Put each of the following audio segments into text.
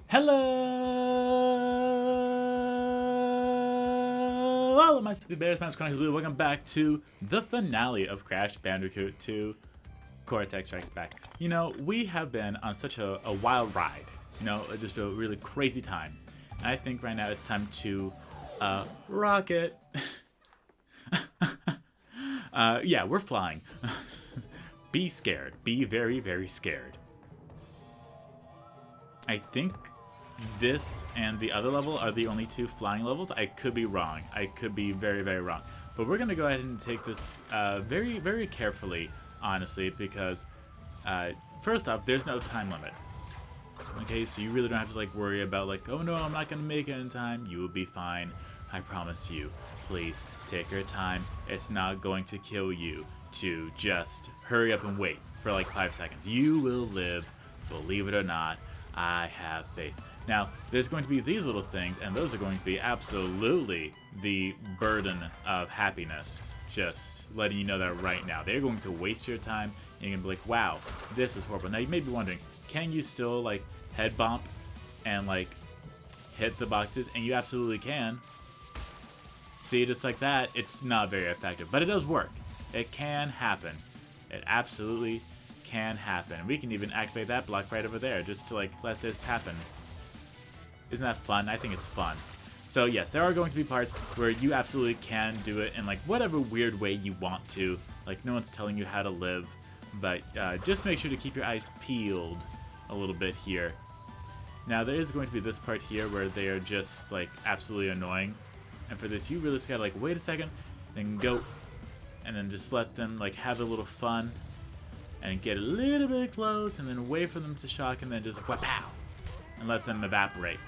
Hello, my Sleepy Bears. My name's Chronically Blue. Welcome back to the finale of Crash Bandicoot 2 Cortex Strikes Back. You know, we have been on such a wild ride. You know, just a really crazy time. And I think right now it's time to rock it. Yeah, we're flying. Be scared. Be very, very scared. I think this and the other level are the only two flying levels. I could be wrong. I could be very, very wrong. But we're going to go ahead and take this very, very carefully, honestly, because first off, there's no time limit. Okay, so you really don't have to worry about oh no, I'm not going to make it in time. You will be fine. I promise you. Please take your time. It's not going to kill you to just hurry up and wait for 5 seconds. You will live, believe it or not. I have faith. Now, there's going to be these little things, and those are going to be absolutely the burden of happiness. Just letting you know that right now. They're going to waste your time, and you're going to be like, wow, this is horrible. Now, you may be wondering, can you still, head bump and, hit the boxes? And you absolutely can. See, just like that, it's not very effective. But it does work. It can happen. It absolutely can happen. We can even activate that block right over there just to let this happen. Isn't that fun? I think it's fun. So yes, there are going to be parts where you absolutely can do it in whatever weird way you want to. No one's telling you how to live, but just make sure to keep your eyes peeled a little bit here. Now there is going to be this part here where they are just absolutely annoying, and for this you really just gotta wait a second, then go, and then just let them have a little fun. And get a little bit close, and then wait for them to shock, and then just wha-pow! And let them evaporate,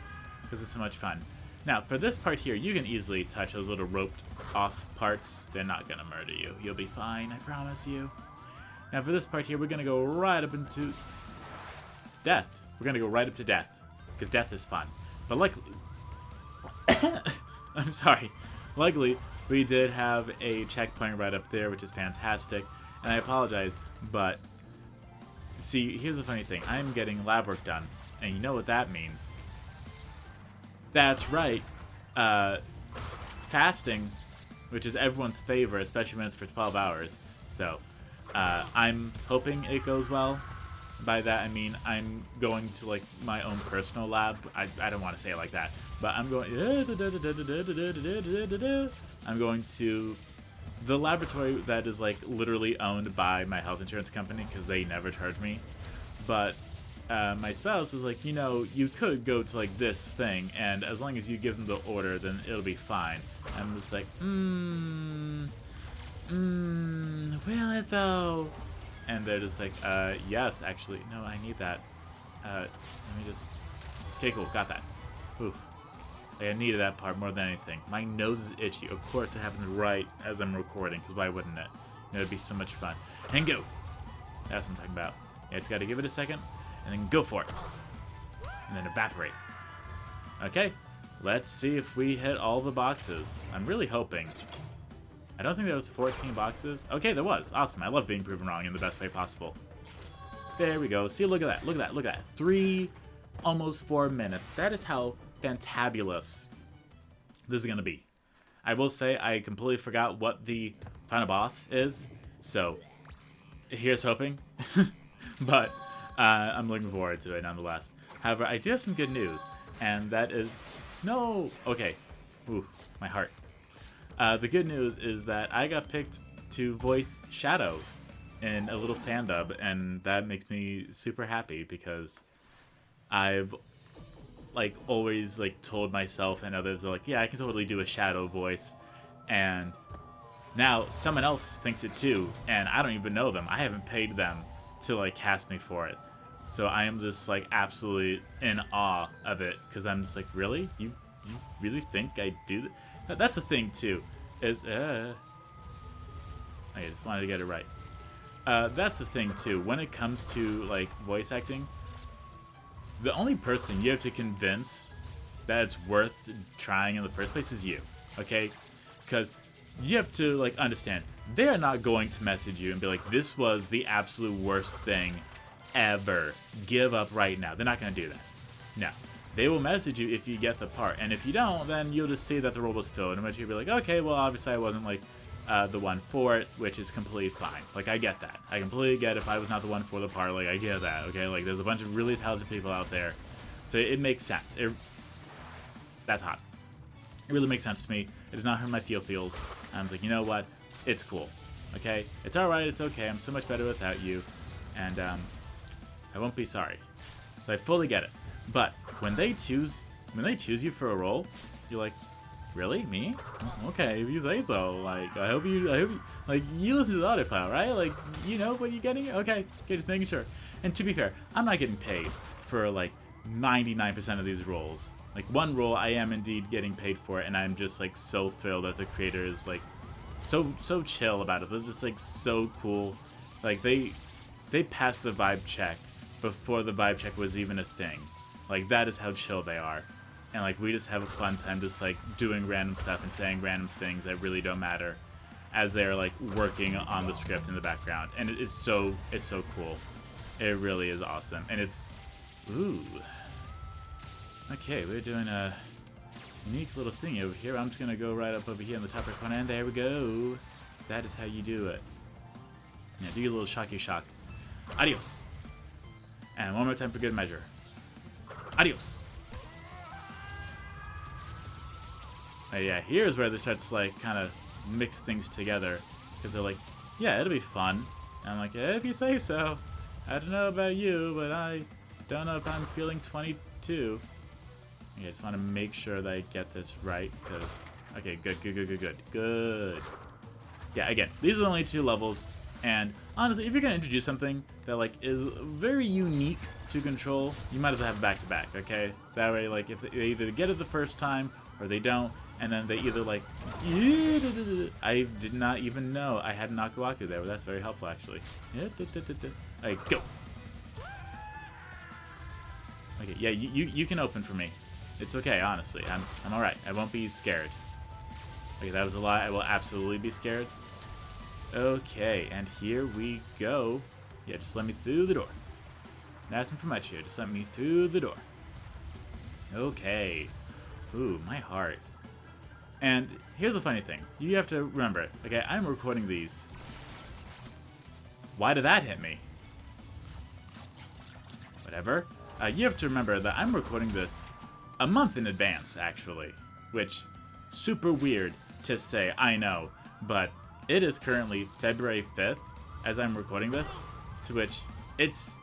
because it's so much fun. Now, for this part here, you can easily touch those little roped off parts. They're not going to murder you. You'll be fine, I promise you. Now, for this part here, we're going to go right up into death. We're going to go right up to death, because death is fun. But luckily... I'm sorry. Luckily, we did have a checkpoint right up there, which is fantastic. And I apologize, but see, here's the funny thing. I'm getting lab work done, and you know what that means. That's right. Fasting, which is everyone's favorite, especially when it's for 12 hours. So, I'm hoping it goes well. By that, I mean I'm going to, my own personal lab. I don't want to say it like that, but I'm going... I'm going to... the laboratory that is literally owned by my health insurance company, because they never charge me. But my spouse is you know, you could go to this thing, and as long as you give them the order, then it'll be fine. I'm just will it though? And they're just yes, actually, no, I need that. Let me just... okay, cool, got that. Ooh. I needed that part more than anything. My nose is itchy. Of course, it happens right as I'm recording, because why wouldn't it? You know, it'd be so much fun. And go! That's what I'm talking about. Yeah, just gotta give it a second, and then go for it. And then evaporate. Okay, let's see if we hit all the boxes. I'm really hoping. I don't think there was 14 boxes. Okay, there was. Awesome. I love being proven wrong in the best way possible. There we go. See, look at that. Look at that. Look at that. Almost 4 minutes. That is how fantabulous this is gonna be. I will say I completely forgot what the final boss is, so here's hoping. But I'm looking forward to it nonetheless. However, I do have some good news, and that is no. Okay, ooh, my heart. The good news is that I got picked to voice Shadow in a little fan dub, and that makes me super happy because I've always told myself and others yeah, I can totally do a Shadow voice, and now someone else thinks it too, and I don't even know them. I haven't paid them to cast me for it, so I am just absolutely in awe of it, because I'm just really, you really think I do that? That's the thing too, is I just wanted to get it right. That's the thing too, when it comes to voice acting. The only person you have to convince that it's worth trying in the first place is you, okay? Because you have to understand, they are not going to message you and be this was the absolute worst thing ever. Give up right now. They're not going to do that. No. they will message you if you get the part. And if you don't, then you'll just see that the role was filled, in which you'll be like, okay, well, obviously I wasn't like the one for it, which is completely fine. Like, I get that. I completely get if I was not the one for the part. Like, I get that, okay? Like, there's a bunch of really talented people out there. So it makes sense. That's hot. It really makes sense to me. It does not hurt my feels. I was like, you know what? It's cool. Okay? It's alright. It's okay. I'm so much better without you. And I won't be sorry. So I fully get it. But when they choose you for a role, you're like, really? Me? Okay, if you say so. Like, I hope you, like, you listen to the audio file, right? Like, you know what you're getting? Okay, just making sure. And to be fair, I'm not getting paid for, like, 99% of these roles. Like, one role I am indeed getting paid for, and I'm just, like, so thrilled that the creator is, like, so chill about it. They're just, like, so cool. Like, they passed the vibe check before the vibe check was even a thing. Like, that is how chill they are. And, like, we just have a fun time just, like, doing random stuff and saying random things that really don't matter as they're, like, working on the script in the background. And it's so cool. It really is awesome. And it's... Ooh. Okay, we're doing a unique little thing over here. I'm just going to go right up over here in the top right corner, and there we go. That is how you do it. Yeah, do your little shocky shock. Adios. And one more time for good measure. Adios. Yeah, here's where they start to, like, kind of mix things together. Because they're like, yeah, it'll be fun. And I'm like, if you say so. I don't know about you, but I don't know if I'm feeling 22. Okay, I just want to make sure that I get this right, because... Okay, good. Yeah, again, these are the only 2 levels, and honestly, if you're going to introduce something that, like, is very unique to Control, you might as well have it back-to-back, okay? That way, like, if they either get it the first time, or they don't, and then they either, like... I did not even know I had an Aku Aku there, but that's very helpful, actually. Alright, go! Okay, yeah, you can open for me. It's okay, honestly. I'm alright. I won't be scared. Okay, that was a lie. I will absolutely be scared. Okay, and here we go. Yeah, just let me through the door. Nice and for much here. Just let me through the door. Okay. Ooh, my heart. And here's the funny thing. You have to remember, okay, I'm recording these. Why did that hit me? Whatever. You have to remember that I'm recording this a month in advance, actually, which super weird to say, I know, but it is currently February 5th as I'm recording this, to which it's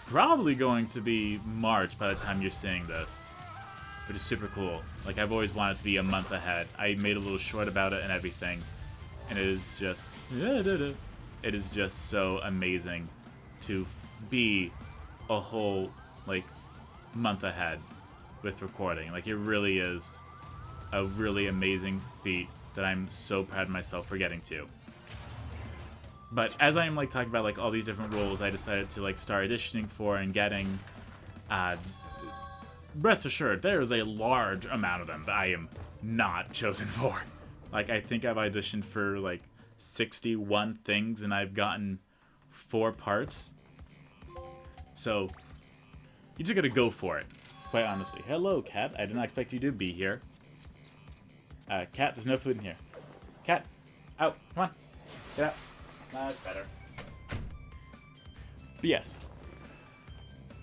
probably going to be March by the time you're seeing this, which is super cool. Like, I've always wanted to be a month ahead. I made a little short about it and everything, and it is just so amazing to be a whole, like, month ahead with recording. Like, it really is a really amazing feat that I'm so proud of myself for getting to. But as I'm, like, talking about, like, all these different roles I decided to, like, start auditioning for and getting, rest assured, there is a large amount of them that I am not chosen for. Like, I think I've auditioned for, like, 61 things, and I've gotten 4 parts. So, you just gotta go for it. Quite honestly. Hello, cat. I did not expect you to be here. Cat, there's no food in here. Cat, out. Come on. Get out. That's better. But yes.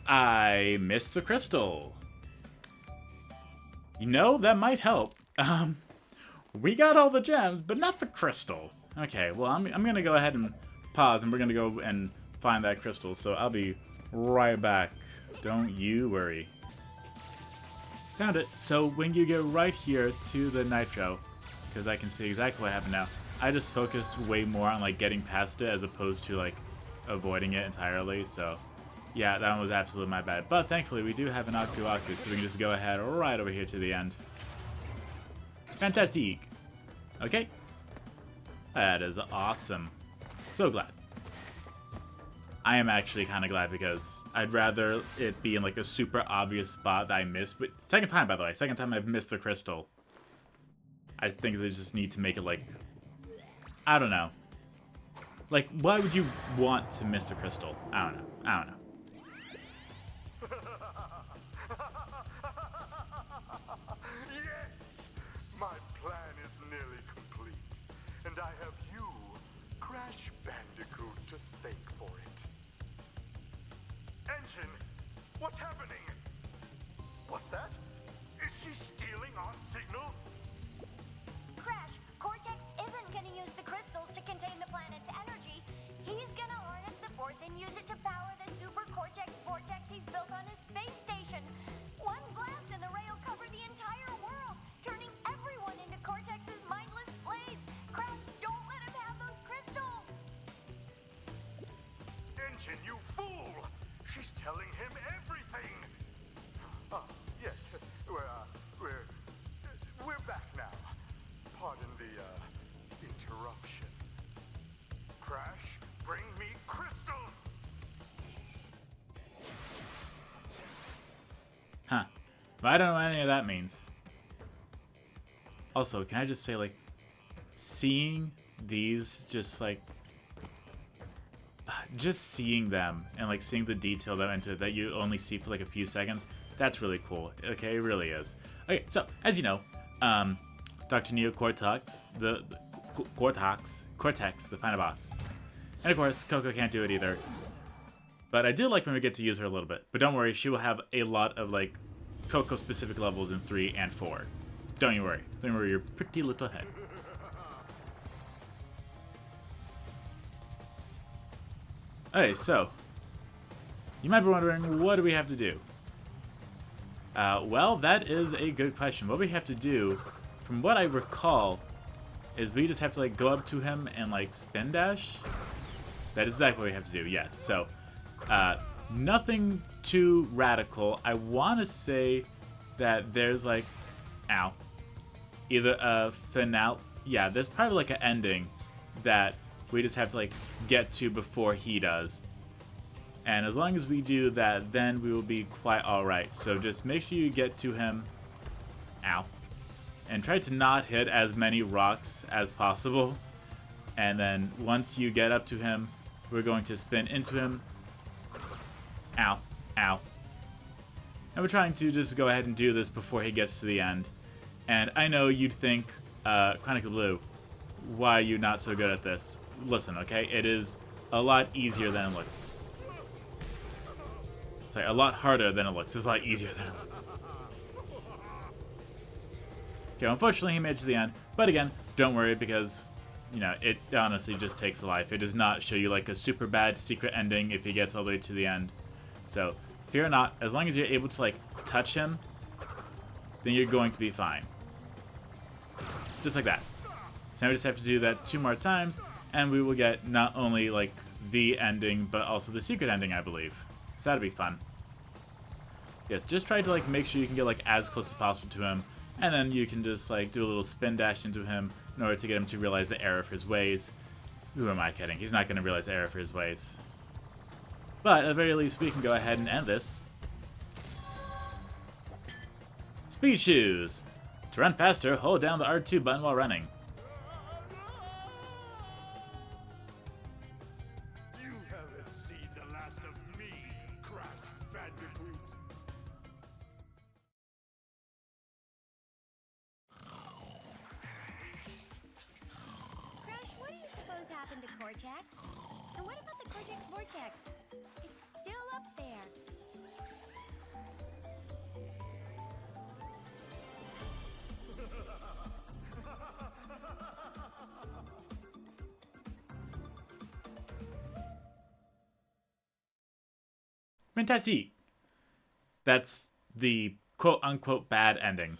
I missed the crystal. You know, that might help. We got all the gems, but not the crystal. Okay, well, I'm gonna go ahead and pause, and we're gonna go and find that crystal, so I'll be right back. Don't you worry. Found it. So when you get right here to the nitro, because I can see exactly what happened now, I just focused way more on, like, getting past it as opposed to, like, avoiding it entirely. So yeah, that one was absolutely my bad. But thankfully we do have an Aku Aku, so we can just go ahead right over here to the end. Fantastic. Okay. That is awesome. So glad. I am actually kind of glad, because I'd rather it be in, like, a super obvious spot that I missed. But second time, by the way. Second time I've missed the crystal. I think they just need to make it, like... I don't know. Like, why would you want to miss the crystal? I don't know. What's happening? What's that? Is she stealing our signal? Crash, Cortex isn't gonna use the crystals to contain the planet's energy. He's gonna harness the force and use it to power the super Cortex vortex he's built on his space station. One blast and the ray will cover the entire world, turning everyone into Cortex's mindless slaves. Crash, don't let him have those crystals! Engine, you fool! She's telling him everything! Ah, yes, we're back now. Pardon the, interruption. Crash, bring me crystals! Huh. But I don't know what any of that means. Also, can I just say, like, seeing these just, like, just seeing them and, like, seeing the detail that went into it that you only see for, like, a few seconds, that's really cool. Okay, it really is. Okay, so, as you know, Dr. Neo Cortex, Cortex, the final boss. And, of course, Coco can't do it either. But I do like when we get to use her a little bit. But don't worry, she will have a lot of, like, Coco-specific levels in 3 and 4. Don't you worry. Don't worry your pretty little head. Okay, so, you might be wondering, what do we have to do? Well, that is a good question. What we have to do, from what I recall, is we just have to, like, go up to him and, like, spin dash. That is exactly what we have to do, yes. So, nothing too radical. I want to say that there's, like, ow. Either a finale, yeah, there's probably, like, an ending that we just have to, like, get to before he does. And as long as we do that, then we will be quite alright. So just make sure you get to him. Ow. And try to not hit as many rocks as possible. And then once you get up to him, we're going to spin into him. Ow. Ow. And we're trying to just go ahead and do this before he gets to the end. And I know you'd think, Chronically Blue, why are you not so good at this? Listen, okay? It is a lot easier than it looks. Sorry, a lot harder than it looks. It's a lot easier than it looks. Okay, unfortunately he made it to the end. But again, don't worry because, you know, it honestly just takes a life. It does not show you like a super bad secret ending if he gets all the way to the end. So, fear not. As long as you're able to, like, touch him, then you're going to be fine. Just like that. So now we just have to do that 2 more times, and we will get not only, like, the ending, but also the secret ending, I believe. So that'll be fun. Yes, just try to, like, make sure you can get, like, as close as possible to him, and then you can just, like, do a little spin dash into him in order to get him to realize the error of his ways. Who am I kidding? He's not going to realize the error of his ways. But, at the very least, we can go ahead and end this. Speed shoes! To run faster, hold down the R2 button while running. You haven't seen the last of me, Crash Bandicoot. Crash, what do you suppose happened to Cortex? And what about the Cortex vortex? It's still up there. Fantastic! That's the quote-unquote bad ending.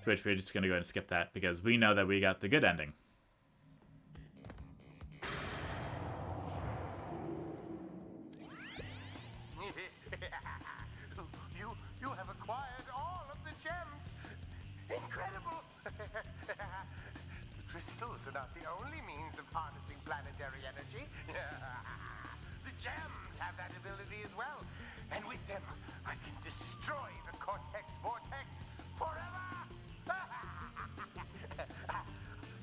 To which we're just going to go ahead and skip that, because we know that we got the good ending. You have acquired all of the gems. Incredible. The crystals are not the only means of harnessing planetary energy. The gems have that ability as well. And with them, I can destroy the Cortex Vortex forever.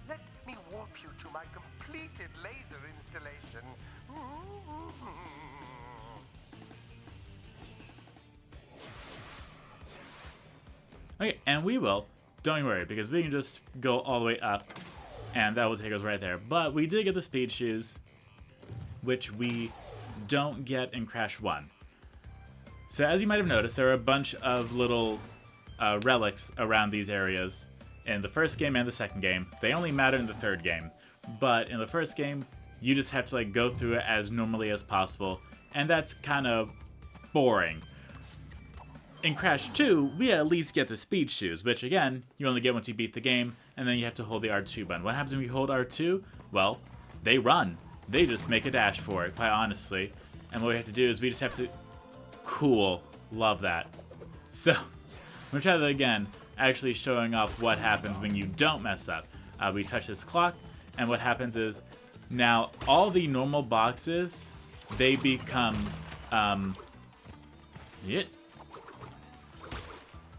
Let me warp you to my completed laser installation. Okay, and we will. Don't worry, because we can just go all the way up, and that will take us right there. But we did get the speed shoes, which we don't get in Crash 1. So as you might have noticed, there are a bunch of little relics around these areas in the first game and the second game. They only matter in the third game, but in the first game, you just have to like go through it as normally as possible, and that's kind of boring. In Crash 2, we at least get the speed shoes, which again, you only get once you beat the game, and then you have to hold the R2 button. What happens when you hold R2? Well, they run. They just make a dash for it, quite honestly. And what we have to do is we just have to... Cool. Love that. So, I'm going to try that again, actually showing off what happens when you don't mess up. We touch this clock, and what happens is, now all the normal boxes, they become...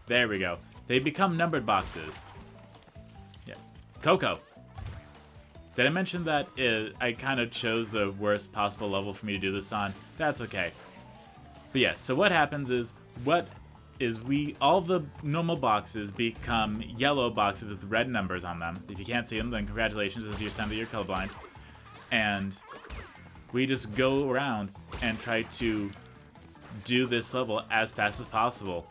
There we go. They become numbered boxes. Yeah. Coco. Did I mention that I kind of chose the worst possible level for me to do this on? That's okay. But yes, so what happens is, all the normal boxes become yellow boxes with red numbers on them. If you can't see them, then congratulations, this is your sign that you're colorblind. And we just go around and try to do this level as fast as possible.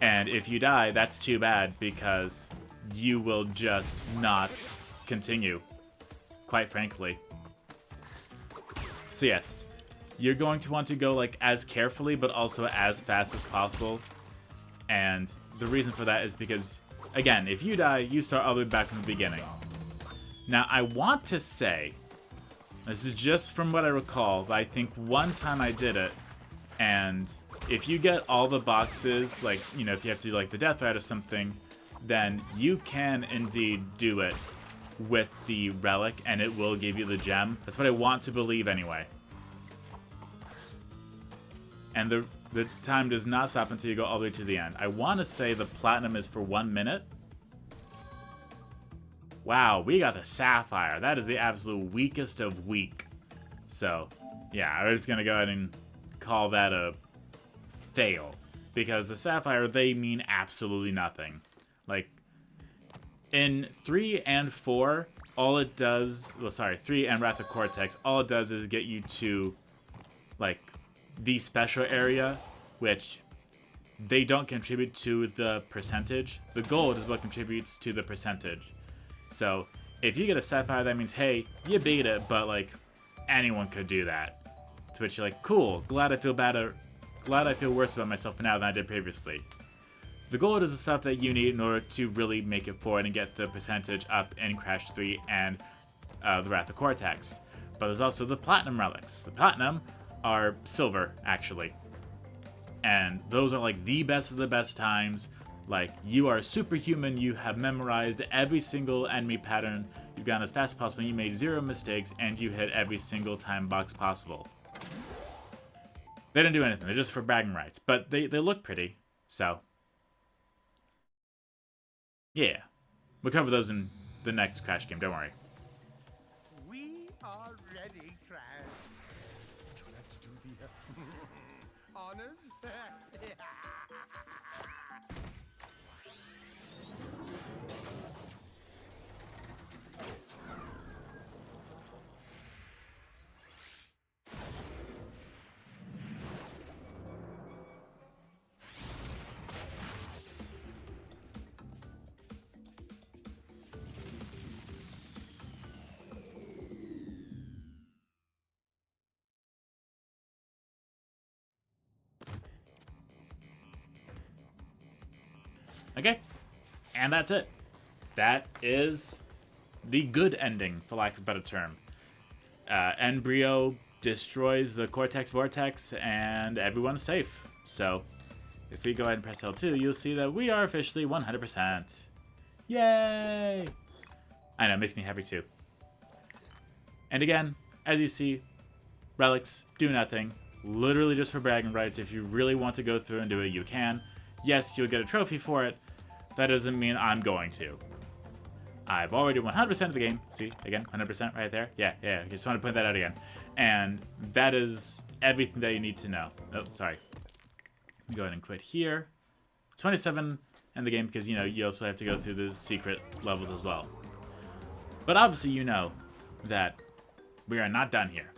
And if you die, that's too bad, because you will just not continue, quite frankly. So yes, you're going to want to go like as carefully, but also as fast as possible. And the reason for that is because, again, if you die, you start all the way back from the beginning. Now, I want to say, this is just from what I recall, but I think one time I did it, and if you get all the boxes, like, you know, if you have to do like the death ride or something, then you can indeed do it with the relic, and it will give you the gem. That's what I want to believe anyway. And the time does not stop until you go all the way to the end. I want to say the platinum is for 1 minute. Wow, we got the sapphire. That is the absolute weakest of weak. So, yeah, I'm just going to go ahead and call that a fail. Because the sapphire, they mean absolutely nothing. Like, in 3 and 4, all it does... Well, sorry, 3 and Wrath of Cortex, all it does is get you to, like, the special area, which they don't contribute to the percentage. The gold is what contributes to the percentage. So, if you get a sapphire, that means, hey, you beat it, but, like, anyone could do that. To which you're like, cool, glad I feel worse about myself now than I did previously. The gold is the stuff that you need in order to really make it forward and get the percentage up in Crash 3 and the Wrath of Cortex. But there's also the platinum relics. The platinum are silver, actually. And those are like the best of the best times. Like, you are superhuman, you have memorized every single enemy pattern, you've gone as fast as possible, you made 0 mistakes, and you hit every single time box possible. They didn't do anything, they're just for bragging rights. But they look pretty, so... yeah. We'll cover those in the next Crash game, don't worry. We are ready, Crash. Would you like to do the honors? Okay, and that's it. That is the good ending, for lack of a better term. Embryo destroys the Cortex Vortex, and everyone's safe. So, if we go ahead and press L2, you'll see that we are officially 100%. Yay! I know, it makes me happy too. And again, as you see, relics do nothing. Literally just for bragging rights. If you really want to go through and do it, you can. Yes, you'll get a trophy for it. That doesn't mean I'm going to. I've already 100% of the game. See, again, 100% right there. Yeah, I just want to point that out again. And that is everything that you need to know. Oh, sorry. Go ahead and quit here. 27 in the game because, you know, you also have to go through the secret levels as well. But obviously you know that we are not done here.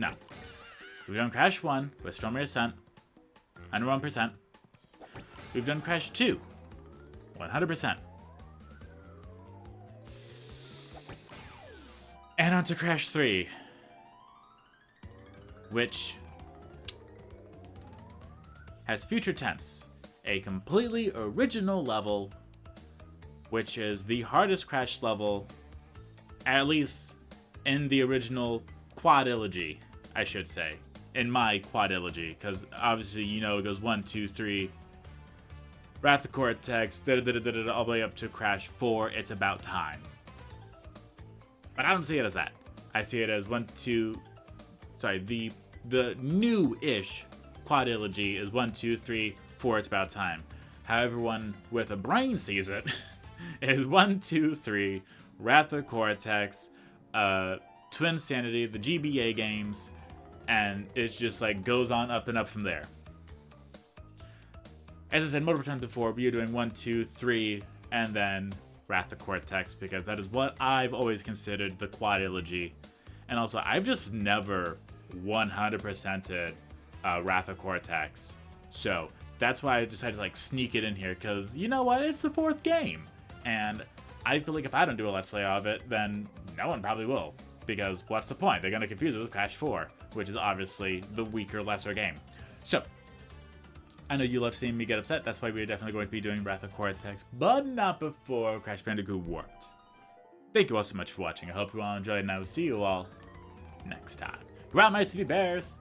No. We've done Crash 1 with Stormy Ascent, 101%. We've done Crash 2, 100%. And on to Crash 3, which has Future Tense, a completely original level, which is the hardest Crash level, at least in the original quadrilogy, I should say. In my quadrilogy, because obviously, you know, it goes 1, 2, 3, Wrath of Cortex, all the way up to Crash 4, It's About Time. But I don't see it as that. I see it as the new-ish quadrilogy is 1, 2, 3, 4, It's About Time. However, one with a brain sees it is 1, 2, 3, Wrath of Cortex, Twin Sanity, the GBA games, and it's just like goes on up and up from there. As I said multiple times before, we are doing 1, 2, 3, and then Wrath of Cortex, because that is what I've always considered the quadrilogy. And also, I've just never 100%ed Wrath of Cortex. So that's why I decided to like sneak it in here, because you know what? It's the 4th game. And I feel like if I don't do a Let's Play of it, then no one probably will. Because what's the point? They're going to confuse it with Crash 4, which is obviously the weaker, lesser game. So, I know you love seeing me get upset. That's why we're definitely going to be doing Wrath of Cortex, but not before Crash Bandicoot Warped. Thank you all so much for watching. I hope you all enjoyed, and I will see you all next time. Go out, my city bears!